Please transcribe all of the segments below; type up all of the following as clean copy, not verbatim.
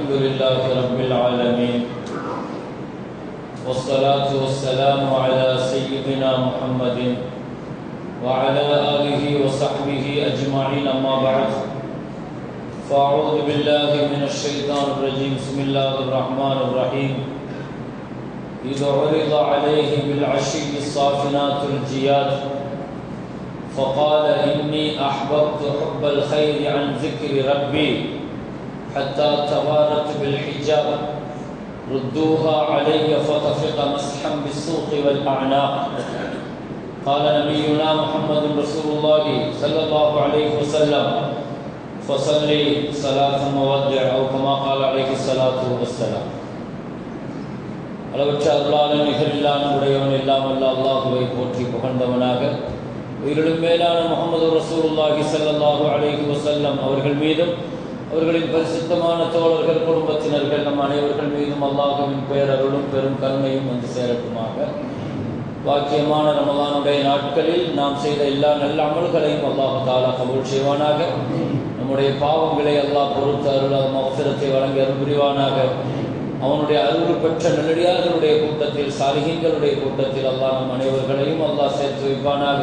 الحمد لله رب العالمين والصلاة والسلام على سيدنا محمد وعلى آله وصحبه أجمعين أما بعد فأعوذ بالله من الشيطان الرجيم بسم الله الرحمن الرحيم إذا عرض عليه بالعشي الصافنات الجياد فقال إني أحببت حب الخير عن ذكر ربي حتى توارت بالحجاب ردوها علي فطفق مسحا بالسوق والأعناق قال نبينا محمد رسول الله صلى الله عليه وسلم فصلي صلاة مودع أو كما قال عليه الصلاة والسلام அளவற்ற அருளாளன் நிகரில்லான் உடையவன் இல்லாமல் அல்லாஹுவை போற்றி புகழ்ந்தவனாக உயிரிலும் மேலான முஹம்மது ரசூலுல்லாஹி ஸல்லல்லாஹு அலைஹி வஸல்லம் அவர்கள் மீதும் அவர்களின் பரிசுத்தமான தோழர்கள் குடும்பத்தினர்கள் நம் அனைவர்கள் மீதும் அல்லாஹுவின் பேரருளும் பெரும் கருணையும் வந்து சேரட்டுமாக. வாக்கியமான ரமலானுடைய நாட்களில் நாம் செய்த எல்லா நல்ல அமல்களையும் அல்லாஹு தஆலா கபூல் செய்வானாக. நம்முடைய பாவங்களை அல்லாஹ் பொறுத்து அருள் மஃபிரத்தை வழங்கி அருள் புரிவானாக. அவனுடைய அருள் பெற்ற நல்லடியார்களுடைய கூட்டத்தில் சாலிஹீன்களுடைய கூட்டத்தில் அல்லாஹ் நம் அனைவர்களையும் அல்லாஹ் சேர்த்து வைப்பானாக.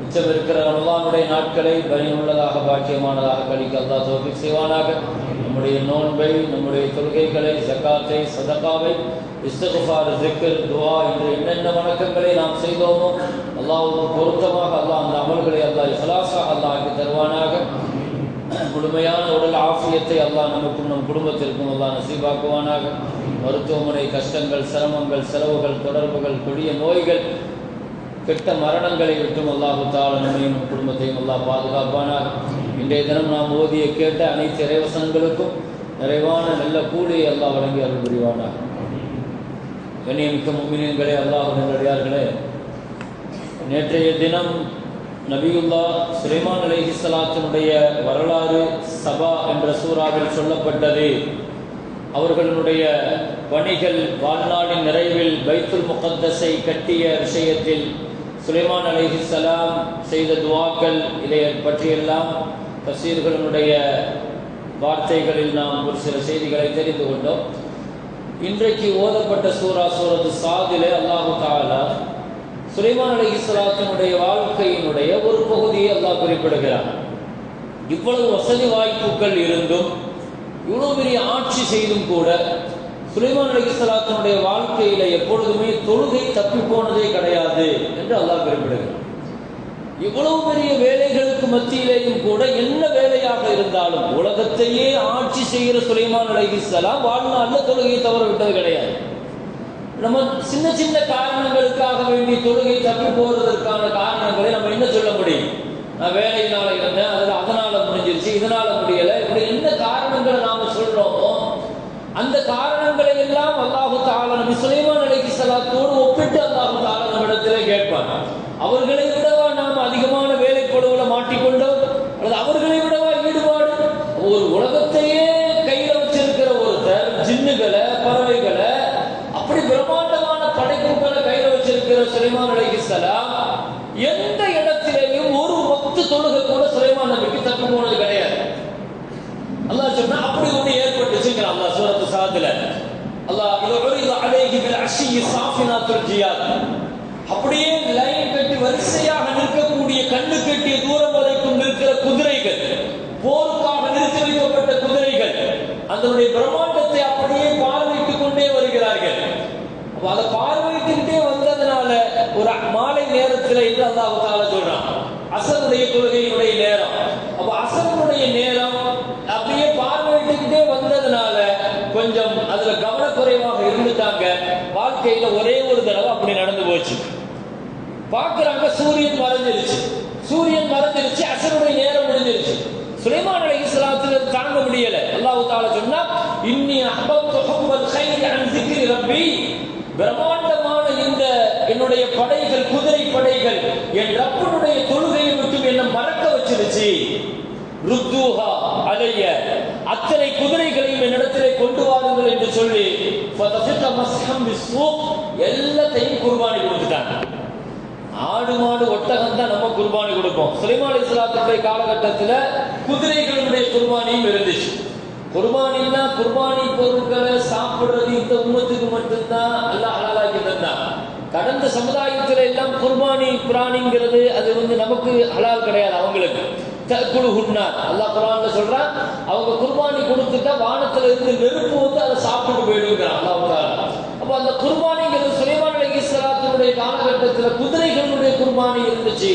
மிச்சமிருக்கிற ரமலானுடைய நாட்களை பயனுள்ளதாக பாக்கியமானதாக கழிக்க அல்லாஹ் தௌஃபீக் செய்வானாக. நம்முடைய நோன்பை, நம்முடைய தொழுகைகளை, ஜக்காத்தை, சதகாவை, இஸ்திக்ஃபார், ஸிக்ர், துஆ என்ற என்னென்ன வணக்கங்களை நாம் செய்தோமோ அல்லாஹ்வுக்கு பொருத்தமாக அல்லாஹ் அந்த அமல்களை அல்லாஹ் இஹ்லாஸாக அல்லாஹ் ஆக்கி தருவானாக. முழுமையான உடல் ஆஃபியத்தை அல்லாஹ் நமக்கும் நம் குடும்பத்திற்கும் அல்லாஹ் நசீபாக்குவானாக. மருத்துவமனை கஷ்டங்கள், சிரமங்கள், செலவுகள், தொடர்புகள், கொடிய நோய்கள், கெட்ட மரணங்களை விட்டும் அல்லாஹு தஆலா நம்மையும் நம் குடும்பத்தையும் அல்லாஹ் பாதுகாப்பானாக. இன்றைய தினம் நாம் ஓதிய கேட்ட அனைத்து இறைவசனங்களுக்கும் நிறைவான நல்ல கூலியை அல்லாஹ் வழங்கி அருள் புரிவானாக. கண்ணியமிக்க முஃமினீன்களே, அல்லாஹ் நல்லடியார்களே, நேற்றைய தினம் நபியுல்லாஹ் சுலைமான் அலைஹிஸ்ஸலாத்தினுடைய வரலாறு சபா என்ற சூறாவில் சொல்லப்பட்டது. அவர்களுடைய பணிகள் வாழ்நாளின் நிறைவில் பைத்துல் முகத்தஸை கட்டிய விஷயத்தில் சுலைமான் அலைஹிஸ்ஸலாம் செய்த துஆக்கள், இதை பற்றியெல்லாம் தஃசீர்களுடைய வார்த்தைகளில் நாம் ஒரு சில செய்திகளை தெரிந்து கொண்டோம். இன்றைக்கு ஓதப்பட்ட சூரத்து சாதிலே அல்லாஹு தஆலா சுலைமான் அலைஹிஸ்ஸலாத்தினுடைய வாழ்க்கையினுடைய ஒரு பகுதியை அல்லாஹ் குறிப்பிடுகிறார். இவ்வளவு வசதி வாய்ப்புகள் இருந்தும், இவ்வளவு பெரிய ஆட்சி செய்தும் கூட சுலைமான் அலைஹிஸ்ஸலாத்தினுடைய வாழ்க்கையில எப்பொழுதுமே தொழுகை தப்பி போனதே கிடையாது என்று அல்லாஹ் குறிப்பிடுகிறார். இவ்வளவு பெரிய வேலைகளுக்கு மத்தியிலேயும் கூட என்ன வேலையாக இருந்தாலும் உலகத்தையே ஆட்சி செய்கிற சுலைமான் அலைஹிஸ்ஸலாம் வாழ்நாளில் தொழுகையை தவற விட்டது கிடையாது. நம்ம சின்ன சின்ன காரணங்களுக்காக வேண்டி தொழுகை தப்பி போறதற்கான காரணங்களை நம்ம என்ன சொல்ல முடியும்? நான் வேலையினால இருந்தேன், அதனால முடிஞ்சிருச்சு, இதனால முடியல, இப்படி என்ன காரணங்களை நாம சொல்றோமோ அந்த காரணங்களை எல்லாம் அல்லாஹு தஆலா நபி சுலைமான் அலைஹிஸ்ஸலாத்தோடு ஒப்பிட்டு அல்லாஹு தஆலா நம்மிடத்திலே கேட்பார். அவர்களை விடவா நாம் அதிகமான வேலைப்பளுவுல மாட்டிக்கொண்டோம், அல்லது அவர்களை விடவா ஈடுபாடு? ஒரு உலகத்தையே கையில வச்சிருக்கிற ஒருத்தர் ஜின்னுகளை, பறவைகளை, அப்படி பிரம்மாண்டமான படைப்புகளை கையில வச்சிருக்கிற சுலைமான் அலைஹிஸ்ஸலாம் எந்த இடத்திலேயும் ஒரு வக்து தொழுகை கூட சுலைமான் நபிக்கு தப்பி போனது கிடையாது. அல்லாஹ் சொன்னா அப்படி ஒண்ணு ஏற்பட்டுச்சுங்க. அல்லாஹ் சூரத்து சாத்ல அல்லாஹ் இது உரிது அலைஹி பில் அஷி சாஃபினாத்துல் ஜியாத், அப்படியே லைன் கட்டி வரிசையாக நிற்கக்கூடிய கண்ணு கட்டிய தூரம் வரைக்கும் நிற்கிற குதிரைகள், போருக்காக நிறுத்தி வைக்கப்பட்ட குதிரைகள், அதனுடைய பிரம்மாண்டத்தை அப்படியே பார்வையிட்டுக் கொண்டே வருகிறார்கள். அப்ப அதை பார்வையிட்டுக்கிட்டே வந்ததுனால ஒரு மாலை நேரத்தில் என்று அல்லாஹ் தஆலா சொல்றான், அஸருடைய தொழுகையினுடைய நேரம். அப்ப அஸருடைய நேரம் அப்படியே பார்வையிட்டுக்கிட்டே வந்ததுனால கொஞ்சம் அதுல கவனக்குறைவாக இருந்துட்டாங்க. வாழ்க்கையில ஒரே ஒரு தடவை அப்படி நடந்து போச்சு. பார்க்கறாங்க, சூரியன் மறைஞ்சிருச்சு, அஸருடைய நேரம் முடிஞ்சிருச்சு. சுலைமான் அலைஹிஸ்ஸலாத்துக்கு தாங்க முடியல. அல்லாஹ் தஆலா சொன்னா, இன்னி அஹ்பப்து ஹுப்பல் கைரி அன் ஸிக்ரி ரப்பி, பிரம்மாண்டமான இந்த என்னுடைய படைகள், குதிரை படைகள் என் ரப்பனுடைய தொழுகையை விட்டு என்ன மறக்க வச்சிருச்சு. ருத்தூஹா அலைய, அத்தனை குதிரைகளையும் என்னிடத்திலே கொண்டு வாருங்கள் என்று சொல்லி ஃபதஃபிக மஸ்ஹம் பிஸ்ஸூக், எல்லாத்தையும் குர்பானி கொடுத்துட்டாங்க. ஆடு மாடு ஒட்டகம் தான் நம்ம குர்பானி கொடுப்போம். சுலைமான் அலைஹிஸ்ஸலாத்துடைய காலகட்டத்தில் குதிரைகளுடைய குர்பானியும் இருந்துச்சு. குர்பானின்னா குர்பானி பொருட்களை சாப்பிடுறது இந்த உம்மத்துக்கு மட்டும்தான் அல்லாஹ் ஹலாலாக்கி தந்தான். கடந்த சமுதாயத்தில் எல்லாம் குர்பானி பிராணிங்கிறது அது நமக்கு ஹலால் கிடையாது. அவங்களுக்கு தக்குலுஹுன்னா அல்லாஹ் குர்ஆன்ல சொல்றான், அவங்க குர்பானி கொடுத்துட்டா வானத்துல இருந்து நெருப்பு அதை சாப்பிட்டு போயிடுங்கிறான் அல்லாஹ் தஆலா. அப்ப அந்த குர்பானிங்கிறது சுலைமான் அலைஹிஸ்ஸலாத்துடைய காலகட்டத்தில் குதிரைகளுடைய குர்பானி இருந்துச்சு.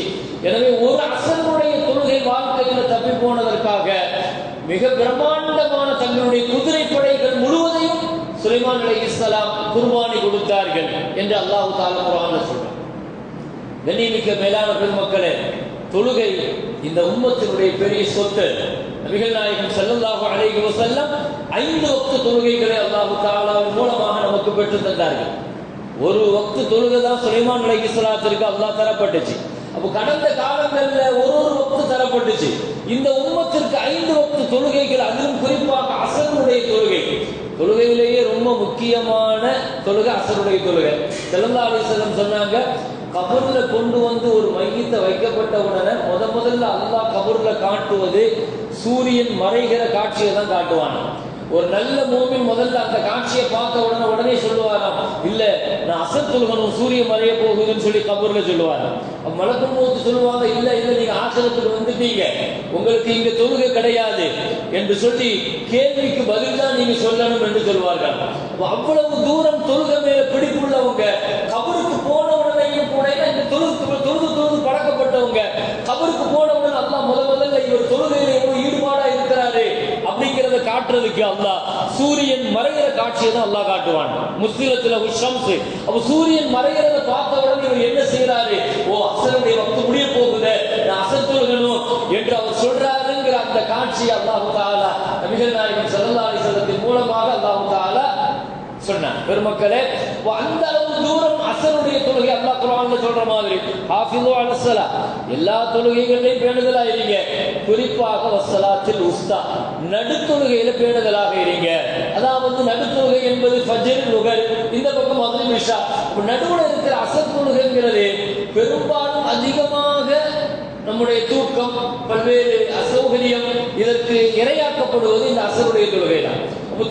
எனவே ஒரு அசனுடைய தொழுகை வாழ்க்கையில தப்பி போனதற்காக மிக பிரம்மாண்டமான தங்களுடைய குதிரை படைகள் முழுவதையும் சுலைமான் அலைஹிஸ்ஸலாம் குர்பானி கொடுத்தார்கள் என்று அல்லாஹ் தஆலா குர்ஆன்ல சொல்றான். கண்ணியமிக்க மேலான பெருமக்களே, தொழுகை இந்த உம்மத்தினுடைய பெரிய சொத்து. நபிகள் நாயகம் ஸல்லல்லாஹு அலைஹி வஸல்லம் 5 வக்து தொழுகைகளை அல்லாஹ் தஆலாவின் மூலமாக நமக்கு பெற்று தந்தார்கள். ஒரு வக்து தொழுகை தான் சுலைமான் அலைஹிஸ்ஸலாத்திற்கு அல்லாஹ் தரப்பட்டுச்சு. அப்போ கடந்த காலங்களில் ஒரு வக்து தரப்பட்டுச்சு. இந்த உம்மத்திற்கு 5 வக்து தொழுகைகள், அதிலும் குறிப்பாக அசருடைய தொழுகையிலேயே ரொம்ப முக்கியமான தொழுகை அசருடைய தொழுகை. ஸல்லல்லாஹு அலைஹி வஸல்லம் சொன்னாங்க, கபர்ல கொண்டு வந்து ஒரு மையத்தை வைக்கப்பட்ட உடனே முதல்ல அல்லாஹ் கபர்ல காட்டுவது சூரியன் மறைகிற காட்சியை தான் காட்டுவான். ஒரு நல்ல மூமின் முதல்ல அந்த காட்சியை பார்த்த உடனே சொல்லுவாராம், இல்ல நான் அசர் தொழுகணும், சூரியன் மறைய போகுதுன்னு சொல்லி கபூர்ல சொல்லுவாராம். மலக்கும் போது சொல்லுவாங்க, இல்ல நீங்க ஆசிரத்துக்கு வந்துட்டீங்க, உங்களுக்கு இங்க தொழுகை கிடையாது என்று சொல்லி கேள்விக்கு பதில் தான் நீங்க சொல்லணும் என்று சொல்வார்கள். அவ்வளவு தூரம் தொழுகை மேல பிடிப்புள்ளவங்க கபருக்கு போன உடனேயும் கூட இந்த தொழுது பழக்கப்பட்டவங்க கபருக்கு போன உடனே அல்லாஹ் முதல்ல இவர் தொழுகையில எவ்வளவு ஈடுபாடா இருக்கிறாரு அப்படிங்கிறத காட்டுறதுக்கு அல்லாஹ் சூரியன் மறைகிற காட்சியை தான் அல்லாஹ் காட்டுவான். முஸ்லிமத்துல ஷம்ஸ், அப்ப சூரியன் மறைகிறத பார்த்த உடனே இவர் என்ன செய்யறாரு, அசருடைய வக்து முடிய போகுது, நான் அசர் தொழுகணும் என்று அவர் சொல்றாருங்கிற அந்த காட்சியை அல்லாஹ் தஆலா நபிகள் நாயகம் ஸல்லல்லாஹு அலைஹி வஸல்லம் மூலமாக அல்லாஹ் தஆலா சொன்னான். பெருமக்களே, அந்த அளவு தூரம் அசருடைய தொழுகை அல்லாஹ் குர்ஆன்ல சொல்ற மாதிரி ஹாஃபிது அலஸ்ஸலா, எல்லா தொழுகைகளிலும் பேணுதலா இருங்க, குறிப்பாக வஸ்ஸலாத்தில் உஸ்தா, நடுத்தொழுகையில பேணுதலாக இருங்க. அதாவது நடுத்தொழுகை என்பது ஃபஜ்ர், லுஹர், இந்த பக்கம் மக்ரிப், இஷா. நடுவுல இருக்கிற அசர் தொழுகைங்கிறது பெரும்பாலும் அதிகமாக நம்முடைய தூக்கம், பல்வேறு அசௌகரியம் இதற்கு இரையாக்கப்படுவது இந்த அசருடைய தொழுகை தான்.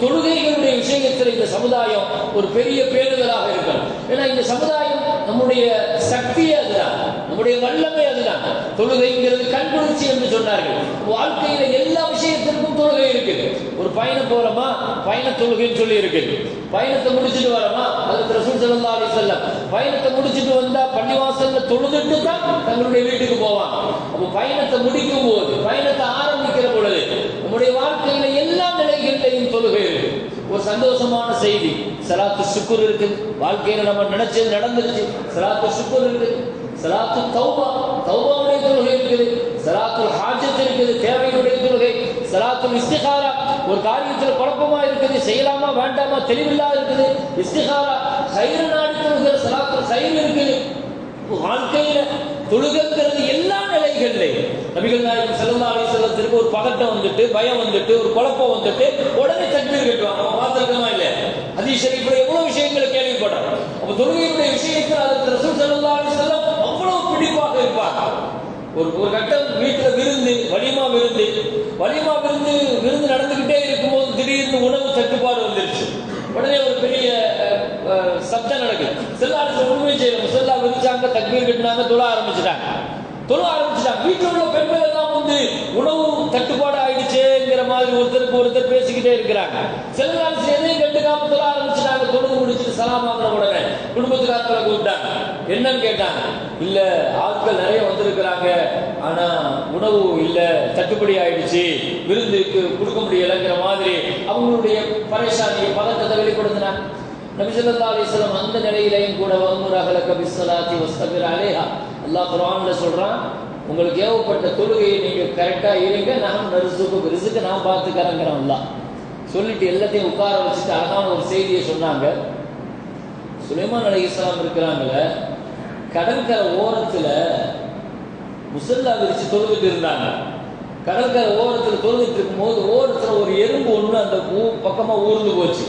தொழுகைகளுடைய விஷயத்தில் இந்த சமுதாயம் ஒரு பெரிய பேணுதலாக இருக்கணும். ஏன்னா இந்த சமுதாயம் நம்முடைய சக்தியே அதுதான், நம்முடைய வல்லமை அதுதான். தொழுகைங்கிறது கண்குளிர்ச்சி என்று சொன்னார்கள். வாழ்க்கையில எல்லா விஷயத்திற்கும் தொழுகை இருக்குது. ஒரு பயணம் போறோமா, பயண தொழுகைன்னு சொல்லி இருக்குது. பயணத்தை முடிச்சுட்டு வரோமா, அதுக்கு ரசூல் ஸல்லல்லாஹு அலைஹி வஸல்லம் பயணத்தை முடிச்சுட்டு வந்தா பள்ளிவாசல்ல தொழுதுட்டு தான் தங்களுடைய வீட்டுக்கு போவாங்க. அப்போ பயணத்தை முடிக்கும் போது, பயணத்தை ஆரம்பிக்கிற பொழுது நம்முடைய வாழ்க்கையில எல்லா நிலைகளிலையும் தொழுகை இருக்கு. ஒரு சந்தோஷமான செய்தி, ஸலாத்து ஷுக்ர் இருக்கு. வாழ்க்கையில நம்ம நினைச்சது நடந்துருச்சு, ஸலாத்து ஷுக்ர் இருக்கு. ஸலாத்து தௌபா, தௌபாவுடைய தொழுகை இருக்குது. ஸலாத்துல் ஹாஜத் இருக்குது, தேவையுடைய தொழுகை. ஸலாத்துல் இஸ்திகாரா, ஒரு காரியத்தில் குழப்பமா இருக்குது, செய்யலாமா வேண்டாமா தெளிவில்லா இருக்குது, இஸ்திகாரா, கைர் நாடி தொழுகிற ஸலாத்துல் கைர் இருக்குது. வாழ்க்கையில தொழுகிறது எல்லா நிலைகளிலும் நபிகள் நாயகம் ஸல்லல்லாஹு அலைஹி வஸல்லம் ஒரு பதட்டம் வந்துட்டு, பயம் வந்துட்டு, ஒரு குழப்பம் வந்துட்டு உடனே தக்பீர் கட்டுவாங்க. பார்த்திருக்கமா இல்ல, ஹதீஸ் ஷரீஃப்ல எவ்வளவு விஷயங்களை கேள்விப்படுறோம். அப்ப தொழுகையுடைய விஷயத்தில் அதற்கு ரசூல் ஸல்லல்லாஹு அலைஹி வஸல்லம் அவ்வளவு பிடிப்பாக இருப்பாங்க. ஒரு கட்டம் வீட்டுல விருந்து, வலிமா விருந்து நடந்துகிட்டே இருக்கும்போது திடீர்னு உணவு தட்டுப்பாடு வந்துருச்சு. உடனே ஒரு பெரிய சப்தம் நடக்குது. செல்லாரு ஒண்ணுமே செய்யல, முசல்லா விரிச்சாங்க, தக்பீர் கட்டினாங்க, தொழ ஆரம்பிச்சுட்டாங்க. வீட்டில் உள்ள பெண்கள் எல்லாம் உணவு தட்டுப்பாடு ஆயிடுச்சுங்கிற மாதிரி ஒருத்தருக்கு ஒருத்தர் பேசிக்கிட்டே இருக்கிறாங்க. செல்லாரு எதையும் கண்டுக்காம தொழ ஆரம்பிச்சுட்டாங்க. தொழுது முடிச்சுட்டு சலாம் வாங்கின உடனே குடும்பத்துக்காரங்களை கூப்பிட்டாங்க. என்னன்னு கேட்டாங்க. இல்ல, ஆட்கள் நிறைய வந்திருக்கிறாங்க, ஆனா உணவு இல்ல, தட்டுப்படி ஆயிடுச்சு, விருந்துக்கு கொடுக்க முடியலைங்கிற மாதிரி அவங்களுடைய பரேஷானியை, பதட்டத்தை வெளிப்படுத்தினாங்க. நபி ஸல்லல்லாஹு அலைஹி வஸல்லம் அந்த நிலையிலையும் கூட வமுரஹலக பிஸ்ஸலாத்தி வஸ்தபிர் அலைஹா, அல்லாஹ் குர்ஆன்ல சொல்றான், உங்களுக்கு ஏவப்பட்ட தொழுகையை நீங்க கரெக்டா இருங்க, நான் நர்சுக்கு ரிஸ்க் நான் பார்த்துக்கிறேங்கிறேன். அல்லாஹ் சொல்லிட்டு எல்லாத்தையும் உட்கார வச்சுட்டு அழகான ஒரு செய்தியை சொன்னாங்க. சுலைமான் அலைஹிஸ்ஸலாம் இருக்கிறாங்களே, கடற்கரை ஓரத்துல முசல்லா விரிச்சு தொழுதுட்டு இருந்தாங்க. கடற்கரை ஓரத்தில் தொழுதுட்டு இருக்கும்போது ஓரத்துல ஒரு எறும்பு ஒண்ணு அந்த பக்கமா ஊர்ந்து போச்சு.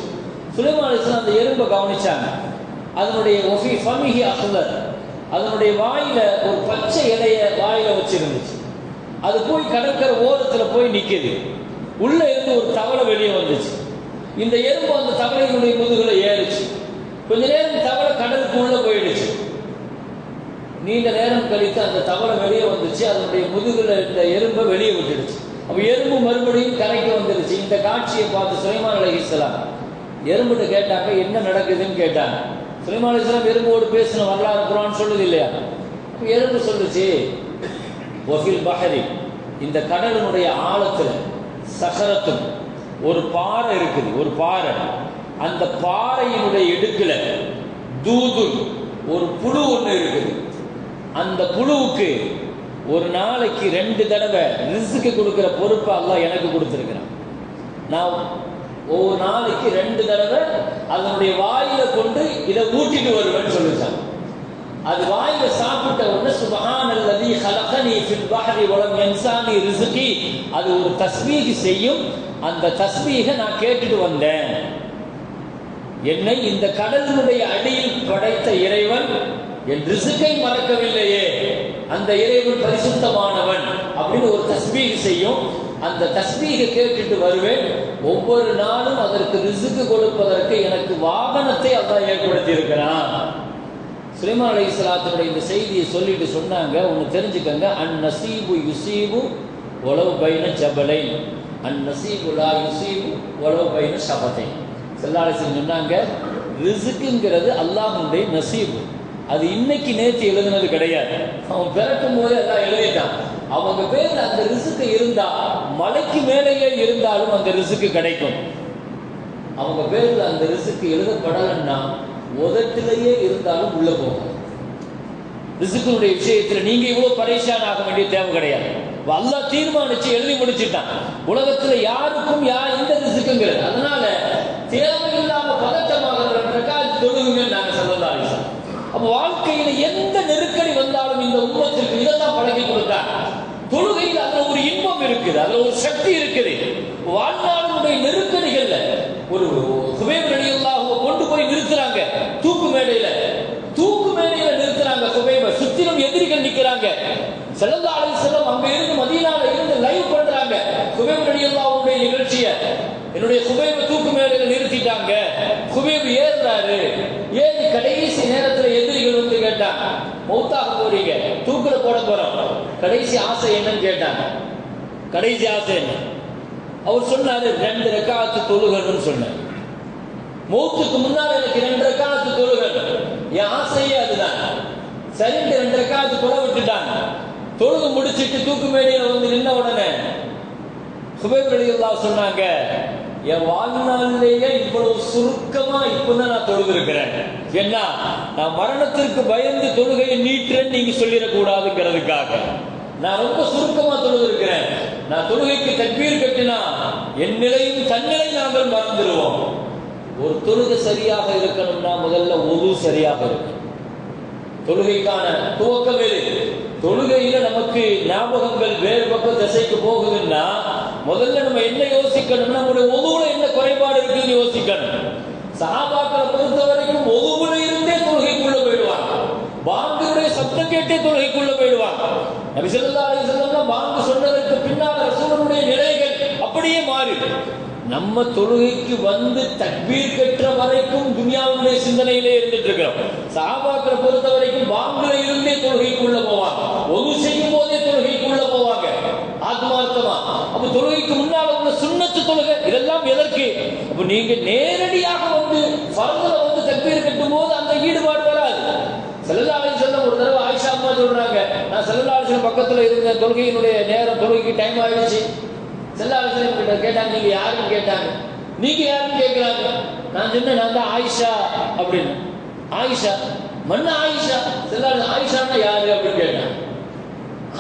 சுலைமான் அலைஹிஸ்ஸலாம் அந்த எறும்பை கவனிச்சாங்க. அதனுடைய ஒஃபி ஃபமிஹி அஹ்லர், அதனுடைய வாயில ஒரு பச்சை இலைய வாயில வச்சிருந்துச்சு. அது போய் கடற்கரை ஓரத்துல போய் நிக்குது. உள்ள இருந்து ஒரு தவளை வெளியே வந்துச்சு. இந்த எறும்பு அந்த தவளையினுடைய முதுகுல ஏறிச்சு. கொஞ்ச நேரம் தவளை கடலுக்கு உள்ள போயிடுச்சு. நீண்ட நேரம் கழித்து அந்த தவளை வெளியே வந்துச்சு. அதனுடைய முதுகுல இந்த எறும்பை வெளியே விட்டுடுச்சு. அப்ப எறும்பு மறுபடியும் கரைக்கு வந்துடுச்சு. இந்த காட்சியை பார்த்து சுலைமான் அலைஹிஸ்ஸலாம் எறும்புட்டு கேட்டாங்க, என்ன நடக்குதுன்னு கேட்டாங்க. சுலைமான் அலைஹிஸ்ஸலாம் எறும்போடு பேசின வரலாறு குர்ஆன் சொல்லுது இல்லையா? எறும்பு சொல்லுச்சு, வஃபில் பஹரி, இந்த கடலினுடைய ஆழத்துல சஹரத்தும் ஒரு பாறை இருக்குது, ஒரு பாறை. அந்த பாறையினுடைய இடுக்குல தூதுல் ஒரு புழு ஒன்று இருக்குது. அந்த புழுவுக்கு ஒரு நாளைக்கு 2 தடவை ரிஸ்க்கு கொடுக்கிற பொறுப்பை அல்லாஹ் எனக்கு கொடுத்துருக்கிறான். நான் ஒவ்வொரு நாளைக்கு 2 தடவை அதனுடைய வாயில கொண்டு இதை ஊட்டிட்டு வருவேன்னு சொல்லிச்சான். அது வாயில சாப்பிட்ட உடனே சுப்ஹானல்லதி ஹலகனி ஃபில் பஹரி வலம் யன்சானி ரிஸ்கி, அது ஒரு தஸ்பீஹ் செய்யும். அந்த தஸ்பீஹை நான் கேட்டுட்டு வந்தேன். என்னை இந்த கடலினுடைய அடியில் படைத்த இறைவன் என் ரிஸ்கை மறக்கவில்லையே, அந்த இறைவன் பரிசுத்தமானவன் அப்படின்னு ஒரு தஸ்பீஹ் செய்யும். அந்த தஸ்பீஹை கேட்டுட்டு வருவேன். ஒவ்வொரு நாளும் அதற்கு ரிஸ்க் கொடுப்பதற்கு எனக்கு வாகனத்தை அல்லாஹ் ஏற்படுத்தி இருக்கிறான். சுலைமான் அலைஹிஸ்ஸலாத்துடைய இந்த செய்தியை சொல்லிட்டு சொன்னாங்க, ஒன்று தெரிஞ்சுக்கங்க, அன் நசீபு யுசீபு ஒலவு பைன ஜபலை, அன் நசீபு லா யுசீபு ஒலவு பைன ஷபத்தை. ஸல்லல்லாஹு அலைஹி வஸல்லம் சொன்னாங்க, ரிஸ்க்குங்கிறது அல்லாஹ்வுடைய நசீபு. அது இன்னைக்கு நேற்று எழுதுனது கிடையாது. அவன் பிறக்கும் போது எல்லாம் எழுதிட்டான். அவங்க பேர்ல அந்த ரிஸ்க் இருந்தா மலைக்கு மேலேயே இருந்தாலும் அந்த ரிஸ்க் கிடைக்கும். அவங்க பேர்ல அந்த ரிஸ்க் எழுதப்படலன்னா உதட்டிலேயே இருந்தாலும் உள்ள போகும். ரிஸ்குடைய விஷயத்துல நீங்க இவ்வளவு பரேஷான் ஆக வேண்டிய தேவை கிடையாது. அல்லாஹ் தீர்மானிச்சு எழுதி முடிச்சுட்டான். உலகத்துல யாருக்கும் இந்த ரிஸ்க்குங்கிறது. அதனால தேவையில்லாம பதட்டமாக தொழுகுங்க நாங்க சொல்லலாம். அப்ப வாழ்க்கையில எந்த நெருக்கடி வந்தாலும் இந்த உம்மத்திற்கு இதைத்தான் பழகி கொடுத்தாங்க. தொழுகையில் அதுல ஒரு இன்பம் இருக்குது, அதுல ஒரு சக்தி இருக்குது. வாழ்நாளுடைய நெருக்கடிகள்ல ஒரு சுபைப் ரலியல்லாஹு கொண்டு போய் நிறுத்துறாங்க தூக்கு மேடையில நிறுத்துறாங்க. சுபைப சுத்திலும் எதிரிகள் நிக்கிறாங்க. ஸல்லல்லாஹு அலைஹி வஸல்லம் அங்க இருந்து மதீனால இருந்து லைவ் பண்றாங்க சுபைப் ரலியல்லாஹுடைய நிகழ்ச்சியை. என்னுடைய சுபைப தூக்கு மேடையில நிறுத்திட்டாங்க. சுபைப் ஏறுறாரு. ஏறி கடைசி நேரத்துல எதிரிகள் வந்து கேட்டாங்க, மௌத்தாக போறீங்க, தூக்குல போட போறோம், கடைசி ஆசை என்னன்னு கேட்டாங்க. கடைசி ஆசை என்ன? அவர் சொன்னாரு, 2 ரக்காத்து தொழுகணும்னு சொன்னார். மௌத்துக்கு முன்னால எனக்கு 2 ரக்காத்து தொழுகணும், என் ஆசையே அதுதான். சரிந்து 2 ரக்காத்து தொழ விட்டுட்டாங்க. தொழுது முடிச்சிட்டு தூக்கு மேடையில வந்து நின்ன உடனே சுபைப் ரலியல்லாஹு சொன்னாங்க, என் வாழ்நாளிலேயே இவ்வளவு சுருக்கமா இப்பதான் நான் தொழுது இருக்கிறேன். ஏன்னா நான் மரணத்திற்கு பயந்து தொழுகையை நீட்டுறேன்னு நீங்க சொல்லிடக்கூடாதுங்கிறதுக்காக நான் ரொம்ப சுருக்கமா தொழுது இருக்கிறேன். நான் தொழுகைக்கு தக்பீர் கட்டினா என் நிலையும் தன்னிலை நாங்கள் மறந்துடுவோம். ஒரு தொழுகை சரியாக இருக்கணும்னா முதல்ல ஒது சரியாக இருக்கும். தொழுகைக்கான துவக்கம் எது? தொழுகையில நமக்கு ஞாபகங்கள் வேறு பக்கம் திசைக்கு போகுதுன்னா முதல்ல நம்ம என்ன யோசிக்கணும்னா நம்முடைய ஒதுவுல என்ன குறைபாடு இருக்குன்னு யோசிக்கணும். சஹாபாக்களை பொறுத்த வரைக்கும் ஒதுவுல இருந்தே தொழுகைக்குள்ள போயிடுவாங்க. பாங்குடைய சப்தம் கேட்டே தொழுகைக்குள்ள போயிடுவாங்க. நபி ஸல்லல்லாஹு அலைஹி வஸல்லம் பாங்கு சொன்னதற்கு பின்னால் ரசூலுடைய நிலைகள் அப்படியே மாறி நம்ம தொழுகைக்கு வந்து தக்பீர் கற்ற வரைக்கும் துனியாவுடைய சிந்தனையிலே இருந்துட்டு இருக்கிறோம். சஹாபாக்களை பொறுத்த வரைக்கும் பாங்குல இருந்தே தொழுகைக்குள்ள போவாங்க. ஒது செய்யும் போதே தொழுகைக்குள்ள போவாங்க ஆத்மார்த்தமா. அப்ப தொழுகைக்கு முன்னால உள்ள சுன்னத்து தொழுகை இதெல்லாம் எதற்கு? அப்ப நீங்க நேரடியாக வந்து ஃபர்துல வந்து தக்பீர் கட்டும் போது அந்த ஈடுபாடு வராது. ஸல்லல்லாஹு அலைஹி வஸல்லம் ஒரு தடவை ஆயிஷா அம்மா சொல்றாங்க, நான் ஸல்லல்லாஹு அலைஹி வஸல்லம் பக்கத்துல இருந்த தொழுகையினுடைய நேரம், தொழுகைக்கு டைம் ஆயிடுச்சு. ஸல்லல்லாஹு அலைஹி வஸல்லம் கிட்ட கேட்டாங்க, நீங்க யாருன்னு கேட்டாங்க. நீங்க யாருன்னு கேட்கிறாங்க. நான் சொன்னேன், நான் தான் ஆயிஷா அப்படின்னு. ஆயிஷா மன்ன ஆயிஷா. ஸல்லல்லாஹு ஆயிஷான்னா யாரு அப்படின்னு கேட்டாங்க.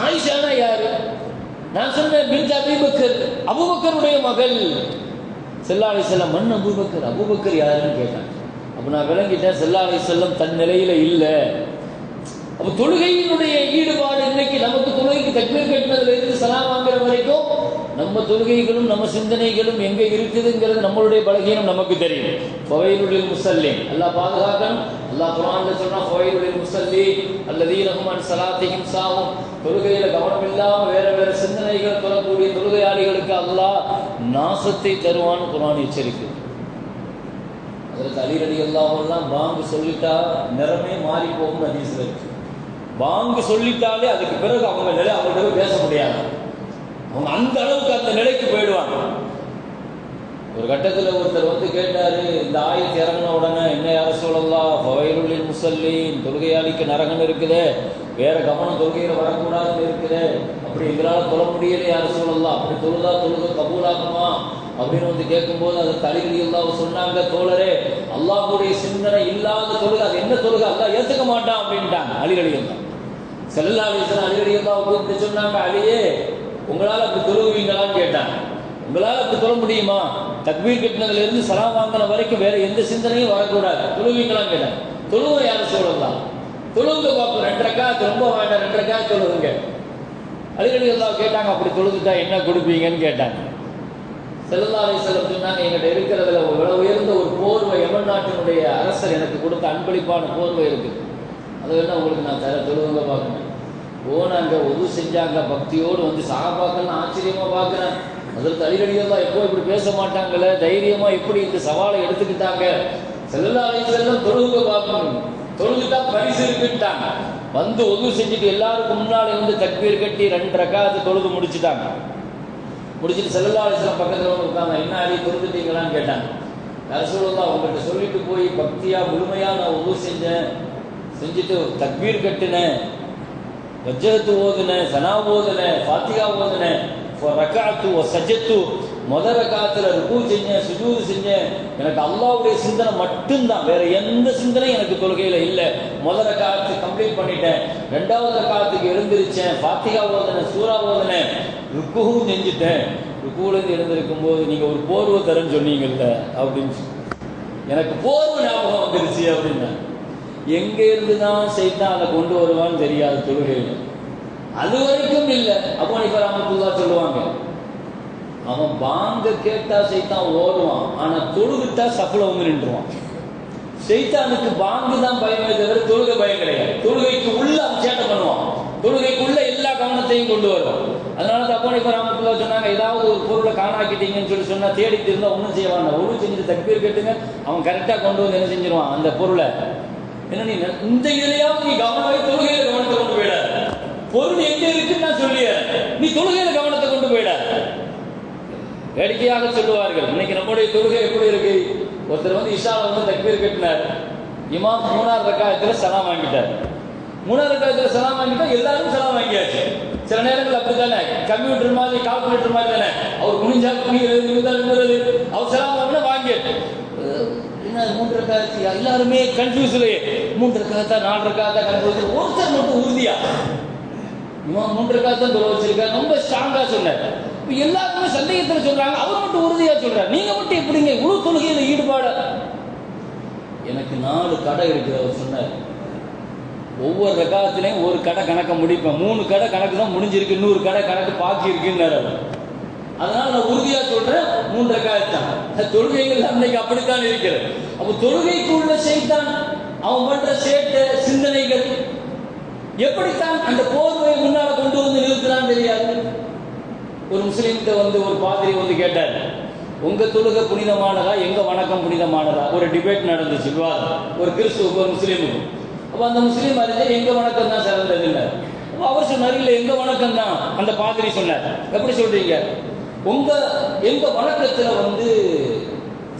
ஆயிஷானா யாரு? நான் சொன்னேன், பின்த் அபூபக்கர், அபூபக்கருடைய மகள். ஸல்லல்லாஹு அலைஹி வஸல்லம் மன்ன அபூபக்கர், அபூபக்கர் யாருன்னு கேட்டாங்க. அப்ப நான் விளங்கிட்டேன், ஸல்லல்லாஹு அலைஹி வஸல்லம் தன் நிலையில இல்ல. அப்ப தொழுகையினுடைய ஈடுபாடு இன்னைக்கு நமக்கு தொழுகைக்கு தக்பீர் கட்டினதுல இருந்து சலாம் வாங்குற வரைக்கும் நம்ம தொழுகைகளும் நம்ம சிந்தனைகளும் எங்க இருக்குதுங்கிறது நம்மளுடைய பலகீனம் நமக்கு தெரியும். ஃபவைலுல் முஸல்லின், அல்லாஹ் பாதுகாக்கணும். அல்லாஹ் குர்ஆன்ல சொல்றான், ஃபவைலுல் முஸல்லின் அல்லதீன ஹும் அன் ஸலாத்திஹிம் சாஹூன். தொழுகையில கவனம் இல்லாம வேற வேற சிந்தனைகள் தொழக்கூடிய தொழுகையாளிகளுக்கு அல்லாஹ் நாசத்தை தருவான்னு குர்ஆன் எச்சரிக்கை. அதற்கு அலி ரலியல்லாஹு அன்ஹு பாங்கு சொல்லிட்டா நிறமே மாறி போகும் ஹதீஸ்ல இருக்கு. பாங்கு சொல்லிட்டாலே அதுக்கு பிறகு அவங்க நிலை அவங்கள்ட்ட பேச முடியாது. அவங்க அந்த அளவுக்கு அந்த நிலைக்கு போயிடுவாங்க. ஒரு கட்டத்தில் ஒருத்தர் வந்து கேட்டாரு, இந்த ஆயத்து இறங்கின உடனே என்ன யா ரசூலல்லாஹ் ஃபவைலுல் லில் முஸல்லீன், தொழுகையாளிக்கு நரகம் இருக்குது, வேற கவனம் தொழுகையில் வரக்கூடாதுன்னு இருக்குது, அப்படி எங்களால் தொழ முடியல யா ரசூலல்லாஹ், அப்படி தொழுதா தொழுகை கபூலாகுமா அப்படின்னு வந்து கேட்கும்போது அது அலி ரலியல்லாஹு சொன்னாங்க, தோழரே அல்லாஹ்வுடைய சிந்தனை இல்லாத தொழுகை அது என்ன தொழுகை, அல்லாஹ் ஏற்றுக்க மாட்டான் அப்படின்ட்டாங்க அலி ரலியல்லாஹு. ஸல்லல்லாஹு அலைஹி வஸல்லம் அலி ரலியல்லாஹு கூப்பிட்டு சொன்னாங்க, அலியே உங்களால் அப்படி தொழுவீங்களான்னு கேட்டாங்க. உங்களால் அப்படி தொழ முடியுமா? தக்பீர் கட்டினதுல இருந்து சலாம் வாங்கின வரைக்கும் வேற எந்த சிந்தனையும் வரக்கூடாது, தொழுவீங்களான்னு கேட்டாங்க. தொழுவ யார சொல்லலாம், தொழுவுங்க பார்ப்போம், 2 ரக்காத் ரொம்ப வேண்டாம், 2 ரக்காத் தொழுவுங்க. அலி ரலியல்லாஹு கேட்டாங்க, அப்படி தொழுதுட்டா என்ன கொடுப்பீங்கன்னு கேட்டாங்க. ஸல்லல்லாஹு அலைஹி வஸல்லம் சொன்னாங்க, எங்கிட்ட இருக்கிறதுல உயர்ந்த ஒரு போர்வை யமன் நாட்டினுடைய அரசர் எனக்கு கொடுத்த அன்பளிப்பான போர்வை இருக்குது, அதை வேணா உங்களுக்கு நான் தர, தொழுவுங்க பார்க்கணும். போனாங்க, ஒது செஞ்சாங்க, பக்தியோடு வந்து சஹாபாக்கள் ஆச்சரியமா பார்க்குறேன். அதற்கு அலி ரலியல்லாஹு எப்போ இப்படி பேச மாட்டாங்கல்ல, தைரியமா எப்படி இந்த சவாலை எடுத்துக்கிட்டாங்க. ஸல்லல்லாஹு அலைஹி வஸல்லம் தொழுவுங்க பார்க்கணும், தொழுதுட்டா பரிசு இருக்குட்டாங்க. வந்து ஒது செஞ்சுட்டு எல்லாருக்கும் முன்னாலே வந்து தக்பீர் கட்டி 2 ரக்காத் தொழுது முடிச்சுட்டாங்க. முடிச்சுட்டு ஸல்லல்லாஹு அலைஹி வஸல்லம் பக்கத்தில் வந்து உட்கார்ந்தாங்க. என்ன அலி தொழுதுட்டீங்களான்னு கேட்டாங்க. யா ரசூலல்லாஹ் உங்கள்கிட்ட சொல்லிட்டு போய் பக்தியா முழுமையா நான் ஒது செஞ்சேன், செஞ்சுட்டு தக்பீர் கட்டினேன், வஜ்ஜத்து ஓதுனேன், சனா ஓதுனேன், ஃபாத்திஹா ஓதுனேன், ரக்காத்து சஜத்து, முதல் ரக்காத்துல ருக்கு செஞ்சேன், சுஜூது செஞ்சேன், எனக்கு அல்லாஹ்வுடைய சிந்தனை மட்டும்தான், வேற எந்த சிந்தனையும் எனக்கு தொழுகையில இல்லை. முதல் ரக்காத்து கம்ப்ளீட் பண்ணிட்டேன், 2வது ரக்காத்துக்கு எழுந்திருச்சேன், ஃபாத்திஹா ஓதுனேன், சூரா ஓதுனேன், ருக்குவும் செஞ்சுட்டேன். ருக்குவிலிருந்து எழுந்திருக்கும் போது நீங்க ஒரு போர்வை தரேன்னு சொன்னீங்கல்ல அப்படின்னு எனக்கு போர்வை ஞாபகம் வந்துருச்சு அப்படின்னா. எங்க இருந்துதான் சைத்தான் அதை கொண்டு வருவான்னு தெரியாது தொழுகையில, அது வரைக்கும் இல்லை. அபூ ஹனீஃபா ரஹ்மத்துல்லாஹ் சொல்லுவாங்க, அவன் பாங்க கேட்டா சைத்தான் ஓடுவான், ஆனா தொழுதுட்டா சஃப்ல வந்து நின்றுவான். சைத்தானுக்கு பாங்கு தான் பயமே தவிர தொழுகை பயம் கிடையாது. தொழுகைக்கு உள்ள அவன் சேட்டை பண்ணுவான், தொழுகைக்குள்ள எல்லா கவனத்தையும் கொண்டு வருவான். அதனால தான் அபூ ஹனீஃபா ரஹ்மத்துல்லாஹ் சொன்னாங்க, ஏதாவது ஒரு பொருளை காணாக்கிட்டீங்கன்னு சொல்லி சொன்னா தேடிட்டு இருந்தா ஒன்றும் செய்ய வேண்டாம், ஒழுங்கு செஞ்சுட்டு தக்பீர் கேட்டுங்க, அவன் கரெக்டா கொண்டு வந்து என்ன செஞ்சிருவான் அந்த பொருளை. என்ன நீ இந்த இதுலயாவது நீ கவனமாக தொழுகையில கவனத்தை கொண்டு போயிட, பொருள் எங்க இருக்குன்னு நான் சொல்லிய, நீ தொழுகையில கவனத்தை கொண்டு போயிட. வேடிக்கையாக சொல்லுவார்கள், இன்னைக்கு நம்முடைய தொழுகை எப்படி இருக்கு? ஒருத்தர் வந்து இஷால வந்து தக்பீர் கட்டினார், இமாம் 3வது ரக்காத்துல சலாம் வாங்கிட்டார். 3வது ரக்காத்துல சலாம் வாங்கிட்டா எல்லாரும் சலாம் வாங்கியாச்சு. சில நேரங்கள் அப்படித்தானே, கம்ப்யூட்டர் மாதிரி கால்குலேட்டர் மாதிரி தானே, அவர் குனிஞ்சா குனிகிறது, அவர் சலாம் வாங்கினா வாங்கியாச்சு. 3 ரக்காத்து எல்லாருமே கன்ஃபியூஸ்லயே, 3 ரக்காத்தா 4 ரக்காத்தா கன்ஃபியூஸ். ஒருத்தர் மட்டும் உறுதியா இவன் 3 ரக்காத் தான் தொழ வச்சிருக்காரு, ரொம்ப ஸ்ட்ராங்கா சொன்னார். எல்லாருமே சந்தேகத்தில் சொல்றாங்க, அவர் மட்டும் உறுதியா சொல்றாரு. நீங்க மட்டும் எப்படிங்க இவ்வளவு தொழுகையில ஈடுபாடு? எனக்கு 4 கடை இருக்கு அவர் சொன்னார். ஒவ்வொரு ரக்காத்திலையும் ஒரு கடை கணக்க முடிப்பேன், 3 கடை கணக்கு தான் முடிஞ்சிருக்கு, 100 கடை கணக்கு பாக்கி இருக்குன்னு. அதனால நான் உறுதியா சொல்றேன் 3 ரக்காத் தான். தொழுகைகள் அன்னைக்கு அப்படித்தான் இருக்கிறது. அப்ப தொழுகைக்கு உள்ள சைத்தான் அவன் பண்ற சேட்டை சிந்தனைகள் எப்படித்தான் அந்த போர்வை முன்னால கொண்டு வந்து நிறுத்தினான்னு தெரியாது. ஒரு முஸ்லீம்கிட்ட வந்து ஒரு பாதிரி வந்து கேட்டார், உங்க தொழுகை புனிதமானதா எங்க வணக்கம் புனிதமானதா? ஒரு டிபேட் நடந்துச்சு, விவாதம், ஒரு கிறிஸ்துவுக்கு ஒரு முஸ்லீமுக்கு. அப்ப அந்த முஸ்லீம் அறிஞ்ச எங்க வணக்கம் தான் சிறந்தது இல்லை. அப்ப அவர் சொன்னார், இல்ல எங்க வணக்கம் தான். அந்த பாதிரி சொன்னார், எப்படி சொல்றீங்க? எங்க வணக்கத்துல வந்து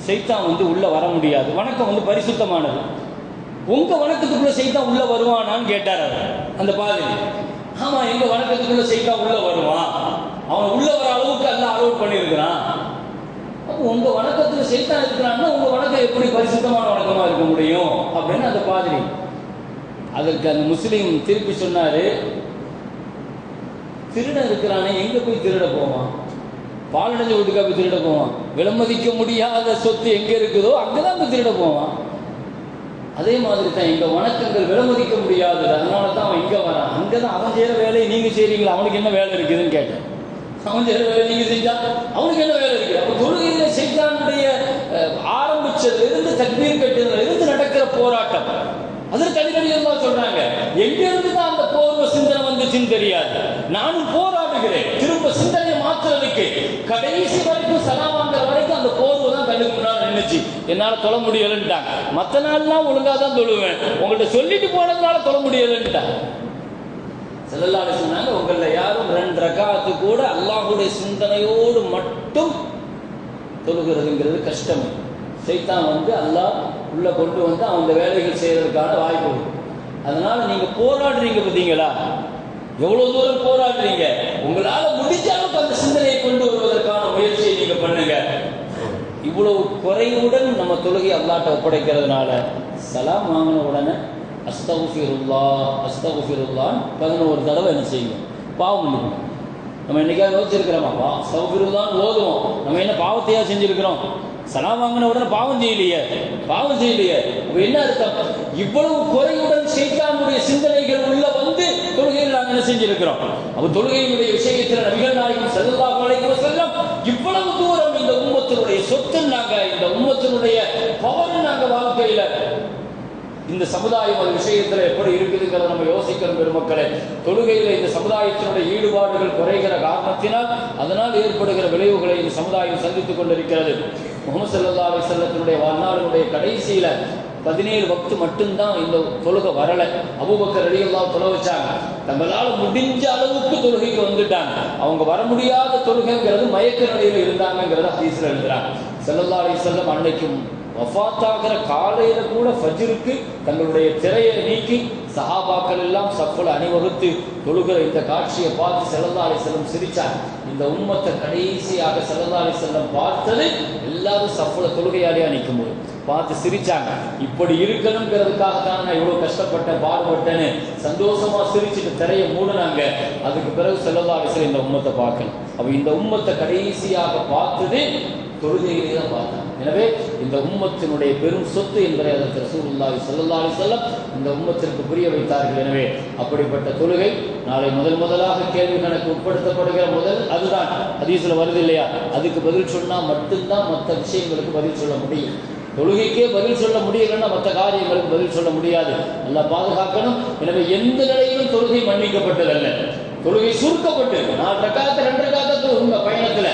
சைத்தான் வந்து உள்ள வர முடியாது, வணக்கம் வந்து பரிசுத்தமானது. உங்க வணக்கத்துக்குள்ள சைத்தான் உள்ள வருவானான்னு கேட்டார் அவர், அந்த பாதிரி. ஆமா, எங்க வணக்கத்துக்குள்ள சைத்தான் உள்ள வருவான், அவன் உள்ள வர அளவுக்கு எல்லாம் அலோட் பண்ணியிருக்கிறான். அப்போ உங்க வணக்கத்துல சைத்தான் இருக்கிறான்னா உங்க வணக்கம் எப்படி பரிசுத்தமான வணக்கமா இருக்க முடியும் அப்படின்னு அந்த பாதிரி. அதற்கு அந்த முஸ்லீம் திருப்பி சொன்னாரு, திருட இருக்கிறானே எங்க போய் திருட போவான்? பாலடைஞ்ச வீட்டுக்கா போய் திருட போவான்? விலமதிக்க முடியாத சொத்து எங்க இருக்குதோ அங்கதான் போய் திருட போவான். அதே மாதிரி தான் எங்க வணக்கங்கள் விலமதிக்க முடியாது, அதனால தான் அவன் இங்க வரான். அங்கதான் அவன் செய்யற வேலையை நீங்க செய்றீங்களா, அவனுக்கு என்ன வேலை இருக்குதுன்னு கேட்டேன். அவன் செய்யற வேலை நீங்க செஞ்சா அவனுக்கு என்ன வேலை இருக்கு? அப்ப தொழுகையில சைத்தானுடைய ஆரம்பிச்சதுல இருந்து தக்பீர் கட்டுறதுல இருந்து நடக்கிற போராட்டம். அதற்கு அடிக்கடியா சொல்றாங்க, எங்க இருந்து தான் அந்த போர்வ சிந்தனை வந்துச்சுன்னு தெரியாது. நானும் போராடுகிறேன் திரும்ப சிந்தனையை மாற்றுறதுக்கு. கடைசி வரைக்கும் சலாம் என்னால் தொழ முடியலைன்ட்டாங்க. மற்ற நாள்லாம் ஒழுங்காக தான் தொழுவேன், உங்கள்கிட்ட சொல்லிட்டு போனதுனால தொழ முடியலைன்ட்டாங்க. ஸல்லல்லாஹு அலைஹி வஸல்லம் சொன்னாங்க, உங்களில் யாரும் 2 ரக்காத்து கூட அல்லாஹ்வுடைய சிந்தனையோடு மட்டும் தொழுகிறதுங்கிறது கஷ்டம். சைத்தான் வந்து அல்லாஹ் உள்ள கொண்டு வந்து அந்த வேலைகள் செய்யறதுக்கான வாய்ப்பு இருக்கு. அதனால நீங்க போராடுறீங்க பார்த்தீங்களா, எவ்வளவு தூரம் போராடுறீங்க, உங்களால முடிஞ்ச அளவுக்கு அந்த சிந்தனையை கொண்டு வருவதற்கான முயற்சியை நீங்க பண்ணுங்க. இவ்வளவு குறைவுடன் நம்ம தொழுகை அல்லாஹ்ட்ட ஒப்படைக்கிறதுனால சலாம் வாங்கின உடனே அஸ்தகுஃபிருல்லாஹ் அஸ்தகுஃபிருல்லாஹ் 11 தடவை என்ன செய்யுங்க, பாவம் பண்ணிக்கணும். நம்ம என்னைக்காவது யோசிச்சிருக்கிறோமா? அஸ்தகுஃபிருல்லாஹ் ஓதுவோம், நம்ம என்ன பாவத்தையா செஞ்சிருக்கிறோம்? சலாம் வாங்கின உடனே பாவம் செய்யலையே. என்ன அர்த்தம்? இவ்வளவு குறையுடன் ஷைத்தானுடைய சிந்தனைகள் உள்ள வந்து தொழுகையில் நாங்கள் என்ன செஞ்சிருக்கிறோம்? அப்ப தொழுகையினுடைய விஷயத்தில் நபிகள் நாயகம் ஸல்லல்லாஹு அலைஹி வஸல்லம் இவ்வளவு தூரம் இந்த உம்மத்தினுடைய சொத்து, நாங்க இந்த உம்மத்தினுடைய பவர் நாங்க வாழ்க்கையில இந்த சமுதாயம் அது விஷயத்துல எப்படி இருக்குதுங்கிறத நம்ம யோசிக்கிறோம் பெருமக்களே. தொழுகையில இந்த சமுதாயத்தினுடைய ஈடுபாடுகள் குறைகிற காரணத்தினால் அதனால் ஏற்படுகிற விளைவுகளை இந்த சமுதாயம் சந்தித்துக் கொண்டிருக்கிறது. முஹம்மது ஸல்லல்லாஹு அலைஹி வஸல்லத்தினுடைய வாழ்நாளினுடைய கடைசியில 17 வக்து மட்டும்தான் இந்த தொழுகை வரல. அபூபக்கர் ரலியல்லாஹு தொலை வச்சாங்க, தங்களால முடிஞ்ச அளவுக்கு தொழுகைக்கு வந்துட்டாங்க. அவங்க வர முடியாத தொழுகைங்கிறது மயக்க நிலையில இருந்தாங்கிறத ஹதீஸ்ல எழுதுறாங்க. ஸல்லல்லாஹு அலைஹி வஸல்லம் அன்னைக்கும் வஃபாத்தாகிற காலையில கூட ஃபஜ்ருக்கு தங்களுடைய திரையை நீக்கி சஹாபாக்கள் எல்லாம் சஃப்ல அணிவகுத்து தொழுகிற இந்த காட்சியை பார்த்து ஸல்லல்லாஹு அலைஹி வஸல்லம் சிரிச்சாங்க. இந்த உம்மத்தை கடைசியாக ஸல்லல்லாஹு அலைஹி வஸல்லம் பார்த்தது எல்லாரும் சஃப்ல தொழுகையாளியா நிற்கும் போது பார்த்து சிரிச்சாங்க. இப்படி இருக்கணுங்கிறதுக்காக தான் நான் இவ்வளவு கஷ்டப்பட்டேன், பாடுபட்டேன்னு சந்தோஷமா சிரிச்சுட்டு திரையை மூடினாங்க. அதுக்கு பிறகு ஸல்லல்லாஹு அலைஹி வஸல்லம் இந்த உம்மத்தை பார்க்கணும். அப்ப இந்த உம்மத்தை கடைசியாக பார்த்தது தொழுகையிலே தான் பார்த்தாங்க. எனவே இந்த உம்மத்தினுடைய பெரும் சொத்து என்பதை அதற்கு ரசூலுல்லாஹி ஸல்லல்லாஹு அலைஹி வஸல்லம் இந்த உம்மத்திற்கு புரிய வைத்தார்கள். எனவே அப்படிப்பட்ட தொழுகை நாளை முதலாக கேள்வி கணக்கு உட்படுத்தப்படுகிற முதல் அதுதான் ஹதீஸ்ல வருது இல்லையா, அதுக்கு பதில் சொன்னா மட்டும்தான் மற்ற விஷயங்களுக்கு பதில் சொல்ல முடியும். தொழுகைக்கே பதில் சொல்ல முடியலன்னா மற்ற காரியங்களுக்கு பதில் சொல்ல முடியாது. நல்லா பாதுகாக்கணும். எனவே எந்த நிலையிலும் தொழுகை மன்னிக்கப்பட்டதல்ல. தொழுகை சுருக்கப்பட்டு 4 ரக்காத்து 2 ரக்காத்து தொழுகுங்க. பயணத்துல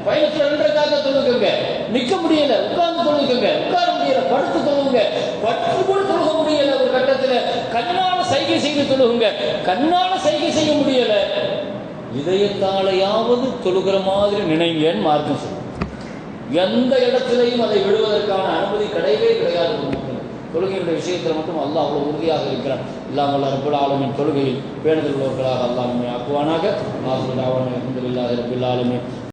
2 ரக்காத்து தொழுகுங்க. நிக்க முடியல உட்கார்ந்து தொழுகுங்க, உட்கார முடியல படுத்து தொழுகுங்க, படுத்து கூட தொழுக முடியல. ஒரு கட்டத்துல கண்ணால சைகை செய்து தொழுகுங்க, கண்ணால சைகை செய்ய முடியல. இதயத்தாலையாவது தொழுகிற மாதிரி நினைங்கன்னு மார்க்கம் சொல்லுங்க. எந்த இடத்திலையும் அதை விடுவதற்கான அனுமதி கிடையவே கிடையாது. தொழுகையுடைய விஷயத்தில் மட்டும் அல்லாஹ் அவ்வளவு உறுதியாக இருக்கிறான். இல்லாமல் ரப்பல் ஆலமீன் தொழுகையில் பேணுதல் உள்ளவர்களாக அல்லாஹ் நம்மை ஆக்குவானாக. அல்ஹம்துலில்லாஹி ரப்பில் ஆலமீன்.